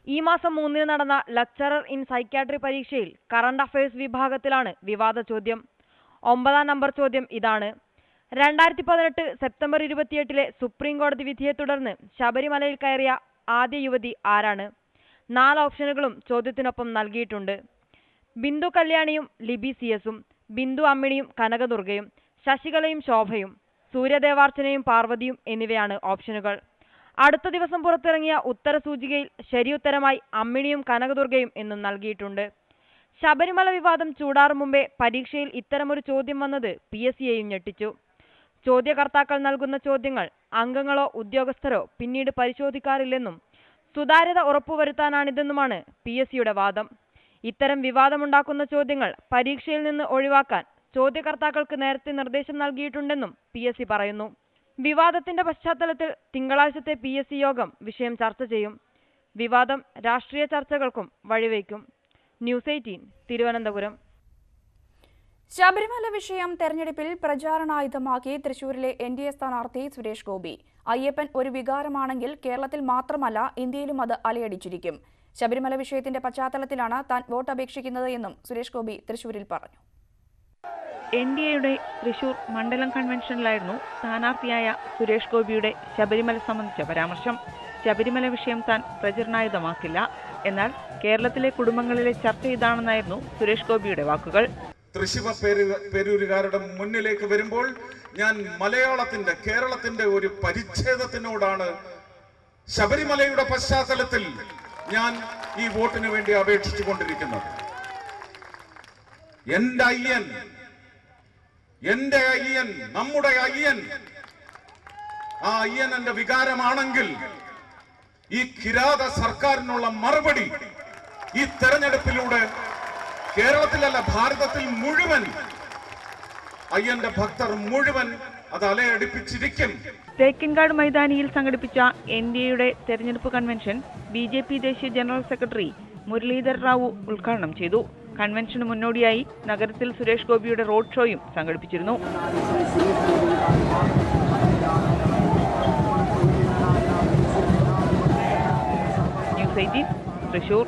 ഈ മാസം 3 നടന്ന ലെക്ചറർ ഇൻ സൈക്യാട്രി പരീക്ഷയിൽ കറണ്ട് അഫയേഴ്സ് വിഭാഗത്തിലാണ് വിവാദ ചോദ്യം. 9ാം നമ്പർ ചോദ്യം ഇതാണ്: 2018 സെപ്റ്റംബർ 28 സുപ്രീം കോടതി വിധിയെ തുടർന്ന് ശബരിമലയിൽ കയറിയ ആദ്യ യുവതി ആരാണ്? 4 ഓപ്ഷനുകളും ചോദ്യത്തിനൊപ്പം നൽകിയിട്ടുണ്ട്. ബിന്ദു കല്യാണിയും ലിബി CS-ഉം, ബിന്ദു അമ്മിണിയും കനകദുർഗയും, ശശികലയും ശോഭയും, സൂര്യദേവാർച്ചനയും പാർവതിയും എന്നിവയാണ് ഓപ്ഷനുകൾ. അടുത്ത ദിവസം പുറത്തിറങ്ങിയ ഉത്തരസൂചികയിൽ ശരിയുത്തരമായി അമ്മിണിയും കനകദുർഗയും എന്നും നൽകിയിട്ടുണ്ട്. ശബരിമല വിവാദം ചൂടാറും മുമ്പേ പരീക്ഷയിൽ ഇത്തരമൊരു ചോദ്യം വന്നത് PSCയെയും ഞെട്ടിച്ചു. ചോദ്യകർത്താക്കൾ നൽകുന്ന ചോദ്യങ്ങൾ അംഗങ്ങളോ ഉദ്യോഗസ്ഥരോ പിന്നീട് പരിശോധിക്കാറില്ലെന്നും സുതാര്യത ഉറപ്പുവരുത്താനാണിതെന്നുമാണ് PSCയുടെ വാദം. ഇത്തരം വിവാദമുണ്ടാക്കുന്ന ചോദ്യങ്ങൾ പരീക്ഷയിൽ നിന്ന് ഒഴിവാക്കാൻ ചോദ്യകർത്താക്കൾക്ക് നേരത്തെ നിർദ്ദേശം നൽകിയിട്ടുണ്ടെന്നും PSC പറയുന്നു. വിവാദത്തിന്റെ പശ്ചാത്തലത്തിൽ തിങ്കളാഴ്ചത്തെ PSC യോഗം വിഷയം ചർച്ച ചെയ്യും. വിവാദം രാഷ്ട്രീയ ചർച്ചകൾക്കും വഴിവെക്കും. ന്യൂസ് 18 തിരുവനന്തപുരം. ശബരിമല വിഷയം തെരഞ്ഞെടുപ്പിൽ പ്രചാരണായുധമാക്കി തൃശൂരിലെ NDA സ്ഥാനാർത്ഥി സുരേഷ് ഗോപി. അയ്യപ്പൻ ഒരു വികാരമാണെങ്കിൽ കേരളത്തിൽ മാത്രമല്ല ഇന്ത്യയിലും അത് അലയടിച്ചിരിക്കും. ശബരിമല വിഷയത്തിന്റെ പശ്ചാത്തലത്തിലാണ് താൻ വോട്ട് അപേക്ഷിക്കുന്നത് എന്നും സുരേഷ് ഗോപി തൃശൂരിൽ പറഞ്ഞു. NDAയുടെ തൃശൂർ മണ്ഡലം കൺവെൻഷനിലായിരുന്നു സ്ഥാനാർത്ഥിയായ സുരേഷ് ഗോപിയുടെ ശബരിമല സംബന്ധിച്ച പരാമർശം. ശബരിമല വിഷയം താൻ പ്രചരണായുധമാക്കില്ല, എന്നാൽ കേരളത്തിലെ കുടുംബങ്ങളിലെ ചർച്ച ഇതാണെന്നായിരുന്നു സുരേഷ് ഗോപിയുടെ വാക്കുകൾ. തൃശ്ശിവ പേരൂരുകാരുടെ മുന്നിലേക്ക് വരുമ്പോൾ ഞാൻ മലയാളത്തിന്റെ, കേരളത്തിന്റെ ഒരു പരിച്ഛേദത്തിനോടാണ് ശബരിമലയുടെ പശ്ചാത്തലത്തിൽ ഞാൻ ഈ വോട്ടിന് വേണ്ടി അപേക്ഷിച്ചു കൊണ്ടിരിക്കുന്നത്. എന്റെ അയ്യൻ, നമ്മുടെ അയ്യൻ, ആ അയ്യൻ എന്റെ വികാരമാണെങ്കിൽ ഈ കിരാത സർക്കാരിനുള്ള മറുപടി ഈ തെരഞ്ഞെടുപ്പിലൂടെ കേരളത്തിലല്ല ഭാരതത്തിൽ മുഴുവൻ അയ്യന്റെ ഭക്തർ മുഴുവൻ അത് അലയടിപ്പിച്ചിരിക്കും. തേക്കിൻകാട് മൈതാനിയിൽ സംഘടിപ്പിച്ച NDAയുടെ തെരഞ്ഞെടുപ്പ് കൺവെൻഷൻ BJP ദേശീയ ജനറൽ സെക്രട്ടറി മുരളീധർ റാവു ഉദ്ഘാടനം ചെയ്തു. കൺവെൻഷന് മുന്നോടിയായി നഗരത്തിൽ സുരേഷ് ഗോപിയുടെ റോഡ് ഷോയും സംഘടിപ്പിച്ചിരുന്നു. ന്യൂസ് 18 തൃശൂർ.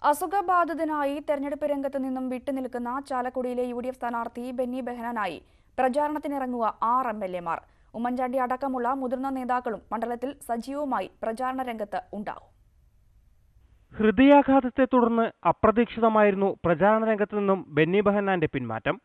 അസുഖബാധിതനായി തെരഞ്ഞെടുപ്പ് രംഗത്ത് നിന്നും വിട്ടുനിൽക്കുന്ന ചാലക്കുടിയിലെ UDF സ്ഥാനാർത്ഥി ബെന്നി ബെഹനാനായി പ്രചാരണത്തിനിറങ്ങുക 6 MLA-മാർ. ഉമ്മൻചാണ്ടി അടക്കമുള്ള മുതിർന്ന നേതാക്കളും മണ്ഡലത്തിൽ സജീവമായി പ്രചാരണ രംഗത്ത് ഉണ്ടാകും. ഹൃദയാഘാതത്തെ തുടർന്ന് അപ്രതീക്ഷിതമായിരുന്നു പ്രചാരണ രംഗത്ത് നിന്നും ബെന്നി ബെഹനാന്റെ പിന്മാറ്റം.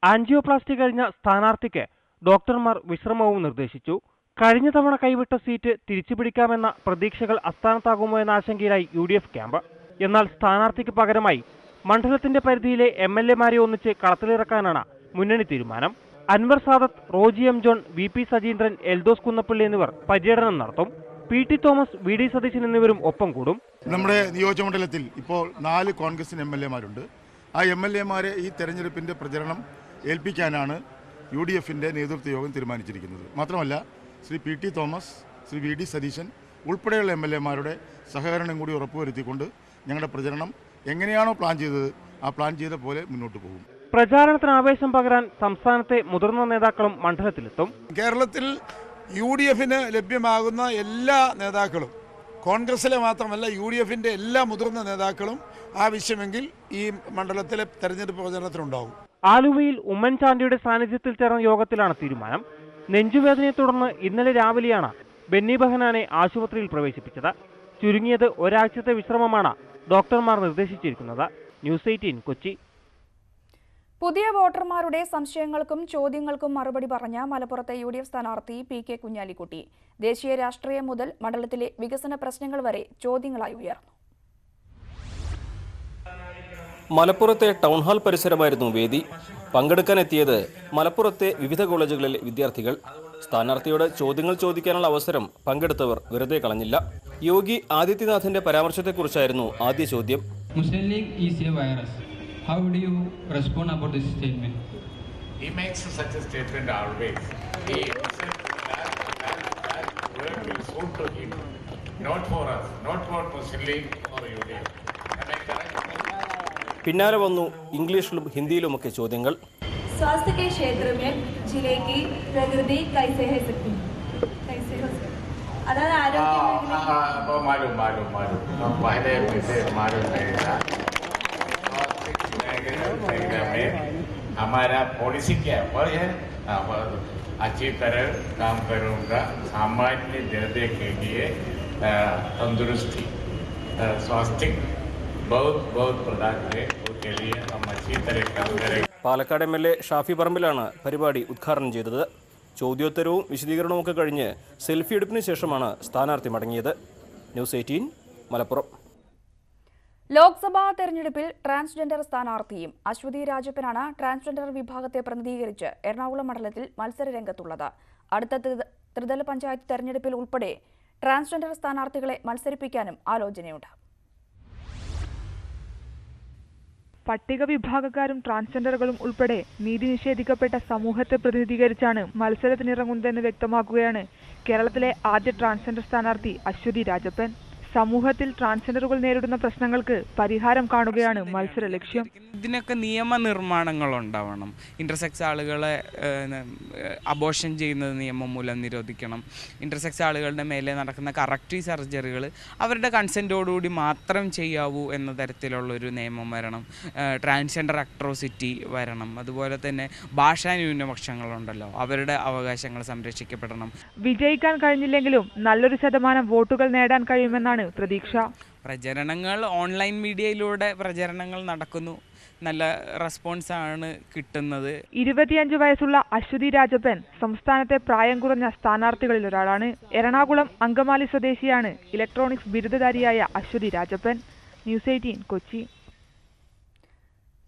ആൻജിയോപ്ലാസ്റ്റി കഴിഞ്ഞ സ്ഥാനാർത്ഥിക്ക് ഡോക്ടർമാർ വിശ്രമവും നിർദ്ദേശിച്ചു. കഴിഞ്ഞ തവണ കൈവിട്ട സീറ്റ് തിരിച്ചുപിടിക്കാമെന്ന പ്രതീക്ഷകൾ അസ്ഥാനത്താകുമോ എന്ന ആശങ്കയിലായി UDF ക്യാമ്പ്. എന്നാൽ സ്ഥാനാർത്ഥിക്ക് പകരമായി മണ്ഡലത്തിന്റെ പരിധിയിലെ MLA-മാരെ ഒന്നിച്ച് കളത്തിലിറക്കാനാണ് മുന്നണി തീരുമാനം. അൻവർ സാദത്ത്, റോജി M. ജോൺ, VP സജീന്ദ്രൻ, എൽദോസ് കുന്നപ്പള്ളി എന്നിവർ പര്യടനം നടത്തും. PT തോമസ്, VD സതീശൻ എന്നിവരും ഒപ്പം കൂടും. നമ്മുടെ നിയോജകമണ്ഡലത്തിൽ ഇപ്പോൾ 4 കോൺഗ്രസിന് MLA-മാരുണ്ട്. ആ MLA-മാരെ ഈ തെരഞ്ഞെടുപ്പിന്റെ പ്രചരണം ഏൽപ്പിക്കാനാണ് UDF-ന്റെ നേതൃത്വ യോഗം തീരുമാനിച്ചിരിക്കുന്നത്. മാത്രമല്ല Shri PT Thomas, Shri VD Satheesan ഉൾപ്പെടെയുള്ള MLA-മാരുടെ സഹകരണം കൂടി ഉറപ്പുവരുത്തിക്കൊണ്ട് ഞങ്ങളുടെ പ്രചരണം എങ്ങനെയാണോ പ്ലാൻ ചെയ്തത് ആ പ്ലാൻ ചെയ്ത പോലെ മുന്നോട്ട് പോകും. പ്രചാരണത്തിന് ആവേശം പകരാൻ സംസ്ഥാനത്തെ മുതിർന്ന നേതാക്കളും മണ്ഡലത്തിലെത്തും. കേരളത്തിൽ UDFന് ലഭ്യമാകുന്ന എല്ലാ നേതാക്കളും, കോൺഗ്രസിലെ മാത്രമല്ല UDFന്റെ എല്ലാ മുതിർന്ന നേതാക്കളും ആവശ്യമെങ്കിൽ ഈ മണ്ഡലത്തിലെ തെരഞ്ഞെടുപ്പ് പ്രചരണത്തിനുണ്ടാവും. ആലുവയിൽ ഉമ്മൻചാണ്ടിയുടെ സാന്നിധ്യത്തിൽ ചേർന്ന യോഗത്തിലാണ് തീരുമാനം. നെഞ്ചുവേദനയെ തുടർന്ന് ഇന്നലെ രാവിലെയാണ് ബെന്നി ബെഹനാനെ ആശുപത്രിയിൽ പ്രവേശിപ്പിച്ചത്. ചുരുങ്ങിയത് ഒരാഴ്ചത്തെ വിശ്രമമാണ് ഡോക്ടർമാർ നിർദ്ദേശിച്ചിരിക്കുന്നത്. ന്യൂസ് 18 കൊച്ചി. പുതിയ വോട്ടർമാരുടെ സംശയങ്ങൾക്കും ചോദ്യങ്ങൾക്കും മറുപടി പറഞ്ഞ മലപ്പുറത്തെ UDF സ്ഥാനാർത്ഥി PK കുഞ്ഞാലിക്കുട്ടി. ദേശീയ രാഷ്ട്രീയം മുതൽ മണ്ഡലത്തിലെ വികസന പ്രശ്നങ്ങൾ വരെ ചോദ്യങ്ങളായി ഉയർന്നു. മലപ്പുറത്തെ ടൗൺഹാൾ പരിസരമായിരുന്നു വേദി. പങ്കെടുക്കാനെത്തിയത് മലപ്പുറത്തെ വിവിധ കോളേജുകളിലെ വിദ്യാർത്ഥികൾ. സ്ഥാനാർത്ഥിയോട് ചോദ്യങ്ങൾ ചോദിക്കാനുള്ള അവസരം പങ്കെടുത്തവർ വെറുതെ കളഞ്ഞില്ല. യോഗി ആദിത്യനാഥിന്റെ പരാമർശത്തെക്കുറിച്ചായിരുന്നു ആദ്യ ചോദ്യം. Muslim League is a virus. How do you respond about this statement? He makes such a statement always. He said that word will suit to him, not for us, not for Muslim League or UDF. Am I correct? പിന്നാലെ വന്നു ഇംഗ്ലീഷിലും ഹിന്ദിയിലുമൊക്കെ ചോദ്യങ്ങൾ. स्वास्थ्य के क्षेत्र में जिले की प्रगति कैसे है सकती अगर आरोग्य मालूम पहले मुझे मालूम नहीं था. में हमारा पॉलिसी क्या है? अच्छी तरह काम करूँगा. सामान्य जनता के लिए तंदुरुस्ती, स्वास्थ्य बहुत प्रदान है. उसके लिए हम अच्छी तरह काम करेंगे. പാലക്കാട് MLA ഷാഫി പറമ്പിലാണ് പരിപാടി ഉദ്ഘാടനം ചെയ്തത്. ചോദ്യോത്തരവും വിശദീകരണവുമൊക്കെ കഴിഞ്ഞ് സെൽഫി എടുപ്പിന് ശേഷമാണ് സ്ഥാനാർത്ഥി മടങ്ങിയത്. ന്യൂസ് 18 മലപ്പുറം. ലോക്സഭാ തെരഞ്ഞെടുപ്പിൽ ട്രാൻസ്ജെൻഡർ സ്ഥാനാർത്ഥിയും അശ്വതി രാജപ്പനാണ് ട്രാൻസ്ജെൻഡർ വിഭാഗത്തെ പ്രതിനിധീകരിച്ച് എറണാകുളം മണ്ഡലത്തിൽ മത്സര രംഗത്തുള്ളത്. അടുത്ത ത്രിതല പഞ്ചായത്ത് തെരഞ്ഞെടുപ്പിൽ ഉൾപ്പെടെ ട്രാൻസ്ജെൻഡർ സ്ഥാനാർത്ഥികളെ മത്സരിപ്പിക്കാനും ആലോചനയുണ്ട്. പട്ടിക വിഭാഗക്കാരും ട്രാൻസ്ജെൻഡറുകളും ഉൾപ്പെടെ നീതി നിഷേധിക്കപ്പെട്ട സമൂഹത്തെ പ്രതിനിധീകരിച്ചാണ് മത്സരത്തിനിറങ്ങുന്നതെന്ന് വ്യക്തമാക്കുകയാണ് കേരളത്തിലെ ആദ്യ ട്രാൻസ്ജെൻഡർ സ്ഥാനാർത്ഥി അശ്വതി രാജപ്പൻ. സമൂഹത്തിൽ ട്രാൻസ്ജെൻഡറുകൾ നേരിടുന്ന പ്രശ്നങ്ങൾക്ക് പരിഹാരം കാണുകയാണ് മത്സര ലക്ഷ്യം. ഇതിനൊക്കെ നിയമനിർമ്മാണങ്ങൾ ഉണ്ടാവണം. ഇന്റർസെക്സ് ആളുകളെ അബോർഷൻ ചെയ്യുന്നത് നിയമം മൂലം നിരോധിക്കണം. ഇന്റർസെക്സ് ആളുകളുടെ മേലെ നടക്കുന്ന കറക്റ്റീവ് സർജറികൾ അവരുടെ കൺസെൻറ്റോടുകൂടി മാത്രം ചെയ്യാവൂ എന്ന തരത്തിലുള്ളൊരു നിയമം വരണം. ട്രാൻസ്ജെൻഡർ അട്രോസിറ്റി വരണം. അതുപോലെ തന്നെ ഭാഷാ ന്യൂനപക്ഷങ്ങളുണ്ടല്ലോ, അവരുടെ അവകാശങ്ങൾ സംരക്ഷിക്കപ്പെടണം. വിജയിക്കാൻ കഴിഞ്ഞില്ലെങ്കിലും നല്ലൊരു ശതമാനം വോട്ടുകൾ നേടാൻ കഴിയുമെന്നാണ് പ്രതീക്ഷ. പ്രചരണങ്ങൾ ഓൺലൈൻ മീഡിയയിലൂടെ പ്രചരണങ്ങൾ നടക്കുന്നു. നല്ല റെസ്പോൺസ് ആണ് കിട്ടുന്നത്. 25 വയസ്സുള്ള അശ്വതി രാജപ്പൻ സംസ്ഥാനത്തെ പ്രായം കുറഞ്ഞ സ്ഥാനാർത്ഥികളിൽ ഒരാളാണ്. എറണാകുളം അങ്കമാലി സ്വദേശിയാണ് ഇലക്ട്രോണിക്സ് ബിരുദധാരിയായ അശ്വതി രാജപ്പൻ. ന്യൂസ് 18 കൊച്ചി.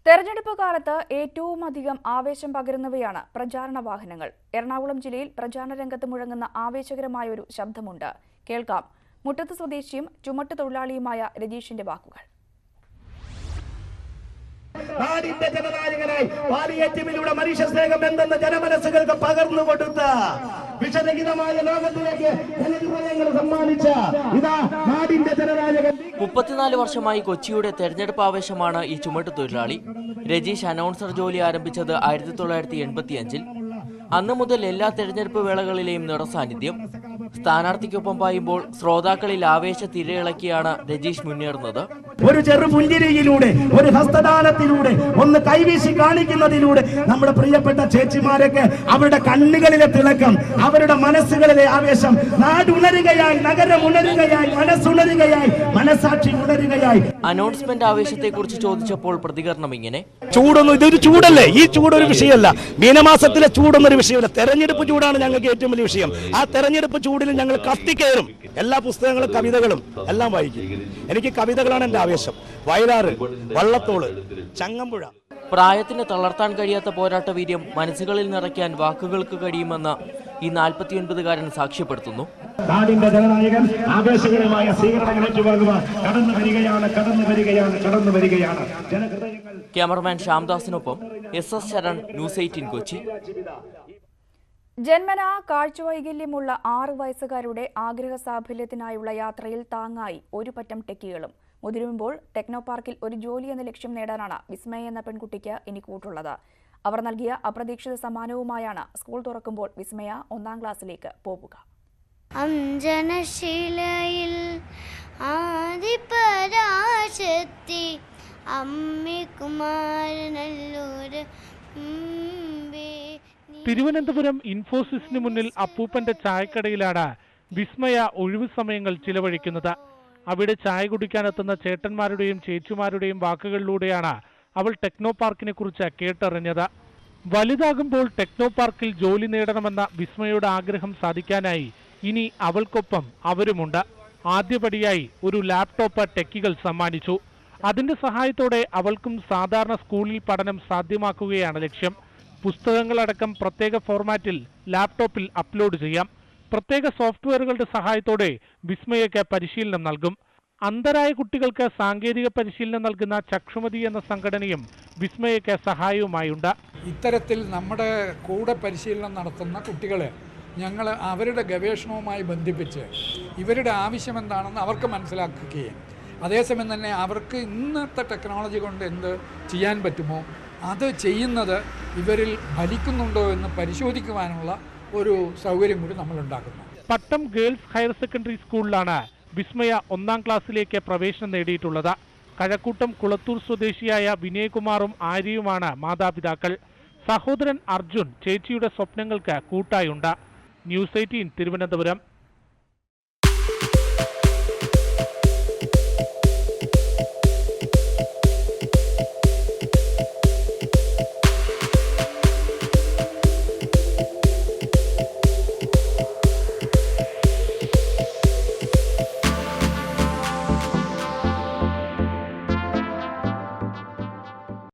തെരഞ്ഞെടുപ്പ് കാലത്ത് ഏറ്റവും അധികം ആവേശം പകരുന്നവയാണ് പ്രചാരണ വാഹനങ്ങൾ. എറണാകുളം ജില്ലയിൽ പ്രചാരണ രംഗത്ത് മുഴങ്ങുന്ന ആവേശകരമായ ഒരു ശബ്ദമുണ്ട്. കേൾക്കാം. മുട്ടത്ത് സ്വദേശിയും ചുമട്ട് തൊഴിലാളിയുമായ രജീഷിന്റെ വാക്കുകൾ. നാടിന്റെ ജനനായകനായി പാലിയേറ്റീവിലൂടെ മനുഷ്യ സ്നേഹം എന്തെന്ന് ജനമനസ്സുകൾക്ക് പകർന്നു കൊടുത്ത വിഷരഹിതമായ ലോകത്തിലേക്ക് ജനഹൃദയങ്ങൾ സമ്മാനിച്ച ഇതാ നാടിന്റെ ജനനായകൻ. 34 വർഷമായി കൊച്ചിയുടെ തെരഞ്ഞെടുപ്പ് ആവേശമാണ് ഈ ചുമട്ട് തൊഴിലാളി. രജീഷ് അനൗൺസർ ജോലി ആരംഭിച്ചത് 1985-ൽ. അന്നു മുതൽ എല്ലാ തെരഞ്ഞെടുപ്പ് വേളകളിലെയും നിറസാന്നിധ്യം. സ്ഥാനാർത്ഥിക്കൊപ്പം പായുമ്പോൾ ശ്രോതാക്കളിൽ ആവേശ തിരയിളക്കിയാണ് രജീഷ് മുന്നേറുന്നത്. ഒരു ചെറു പുഞ്ചിരിയിലൂടെ, ഒരു ഹസ്തദാനത്തിലൂടെ, ഒന്ന് കൈവീശി കാണിക്കുന്നതിലൂടെ നമ്മുടെ പ്രിയപ്പെട്ട ചേച്ചിമാരൊക്കെ അവരുടെ കണ്ണുകളിലെ തിളക്കം, അവരുടെ മനസ്സുകളിലെ ആവേശം, നാടുണരുകയായി, നഗരം ഉണരുകയായി, മനസ്സുണരുകയായി, മനസാക്ഷി ഉണരുകയായി. അനൗൺസ്മെന്റ് ആവേശത്തെക്കുറിച്ച് ചോദിച്ചപ്പോൾ പ്രതികരണം ഇങ്ങനെ: ചൂടൊന്നും ഇതൊരു ചൂടല്ലേ, ഈ ചൂടൊരു വിഷയമല്ല. മീനമാസത്തിലെ ചൂടൊന്നൊരു വിഷയമല്ല. തെരഞ്ഞെടുപ്പ് ചൂടാണ് ഞങ്ങൾക്ക് ഏറ്റവും വലിയ വിഷയം. ആ തെരഞ്ഞെടുപ്പ് ചൂടിൽ ഞങ്ങൾ കത്തിക്കയറും. എല്ലാ പുസ്തകങ്ങളും കവിതകളും എല്ലാം വായിക്കും. എനിക്ക് കവിതകളാണ് എന്റെ ആവേശം. വയലാറ്, വള്ളത്തോള്, ചങ്ങമ്പുഴ. പ്രായത്തിന് തളർത്താൻ കഴിയാത്ത പോരാട്ട വീര്യം മനസ്സുകളിൽ നിറയ്ക്കാൻ വാക്കുകൾക്ക് കഴിയുമെന്ന് ഈ 49-കാരൻ സാക്ഷ്യപ്പെടുത്തുന്നു. നാടിന്റെ ജനനായകൻ ആവേശകരമായ സ്വീകരണങ്ങൾ ഏറ്റുവാങ്ങുവാൻ കടന്നു വരികയാണ്. ക്യാമറമാൻ ശ്യാംദാസിനൊപ്പം SS ശരൺ, ന്യൂസ് 18 കൊച്ചി. ജന്മനാ കാഴ്ചവൈകല്യമുള്ള 6 വയസ്സുകാരുടെ ആഗ്രഹ സാഫല്യത്തിനായുള്ള യാത്രയിൽ താങ്ങായി ഒരു പറ്റം ടെക്കികളും. മുതിരുമ്പോൾ ടെക്നോ പാർക്കിൽ ഒരു ജോലി എന്ന ലക്ഷ്യം നേടാനാണ് വിസ്മയ എന്ന പെൺകുട്ടിക്ക് ഇനി കൂട്ടുള്ളത്. അവർ നൽകിയ അപ്രതീക്ഷിത സമ്മാനവുമായാണ് സ്കൂൾ തുറക്കുമ്പോൾ വിസ്മയ 1ാം ക്ലാസ്സിലേക്ക് പോവുക. അഞ്ജനശിലയിൽ ആദിപരാശക്തി അമ്മികുമാരനല്ലൂര്. തിരുവനന്തപുരം ഇൻഫോസിസിന് മുന്നിൽ അപ്പൂപ്പന്റെ ചായക്കടയിലാണ് വിസ്മയ ഒഴിവു സമയങ്ങൾ ചിലവഴിക്കുന്നത്. അവിടെ ചായ കുടിക്കാനെത്തുന്ന ചേട്ടന്മാരുടെയും ചേച്ചിമാരുടെയും വാക്കുകളിലൂടെയാണ് അവൾ ടെക്നോ പാർക്കിനെ കുറിച്ച് കേട്ടറിഞ്ഞത്. വലുതാകുമ്പോൾ ടെക്നോ പാർക്കിൽ ജോലി നേടണമെന്ന വിസ്മയുടെ ആഗ്രഹം സാധിക്കാനായി ഇനി അവൾക്കൊപ്പം അവരുമുണ്ട്. ആദ്യപടിയായി ഒരു ലാപ്ടോപ്പ് ടെക്കികൾ സമ്മാനിച്ചു. അതിന്റെ സഹായത്തോടെ അവൾക്കും സാധാരണ സ്കൂളിൽ പഠനം സാധ്യമാക്കുകയാണ് ലക്ഷ്യം. പുസ്തകങ്ങളടക്കം പ്രത്യേക ഫോർമാറ്റിൽ ലാപ്ടോപ്പിൽ അപ്ലോഡ് ചെയ്യാം. പ്രത്യേക സോഫ്റ്റ്വെയറുകളുടെ സഹായത്തോടെ വിസ്മയയ്ക്ക് പരിശീലനം നൽകും. അന്ധരായ കുട്ടികൾക്ക് സാങ്കേതിക പരിശീലനം നൽകുന്ന ചക്ഷുമതി എന്ന സംഘടനയും വിസ്മയയ്ക്ക് സഹായവുമായുണ്ട്. ഇത്തരത്തിൽ നമ്മുടെ കൂടെ പരിശീലനം നടത്തുന്ന കുട്ടികളെ ഞങ്ങൾ അവരുടെ ഗവേഷണവുമായി ബന്ധിപ്പിച്ച് ഇവരുടെ ആവശ്യം എന്താണെന്ന് അവർക്ക് മനസ്സിലാക്കുകയും അതേസമയം തന്നെ അവർക്ക് ഇന്നത്തെ ടെക്നോളജി കൊണ്ട് എന്ത് ചെയ്യാൻ പറ്റുമോ അത് ചെയ്യുന്നത് ഇവരിൽ ഫലിക്കുന്നുണ്ടോ എന്ന് പരിശോധിക്കുവാനുള്ള ഒരു സൗകര്യം കൂടി നമ്മൾ ഉണ്ടാക്കുന്നു. പട്ടം ഗേൾസ് ഹയർ സെക്കൻഡറി സ്കൂളിലാണ് വിസ്മയ 1ാം ക്ലാസ്സിലേക്ക് പ്രവേശനം നേടിയിട്ടുള്ളത്. കഴക്കൂട്ടം കുളത്തൂർ സ്വദേശിയായ വിനയകുമാറും ആര്യയുമാണ് മാതാപിതാക്കൾ. സഹോദരൻ അർജുൻ ചേച്ചിയുടെ സ്വപ്നങ്ങൾക്ക് കൂട്ടായുണ്ട്. ന്യൂസ് 18 തിരുവനന്തപുരം.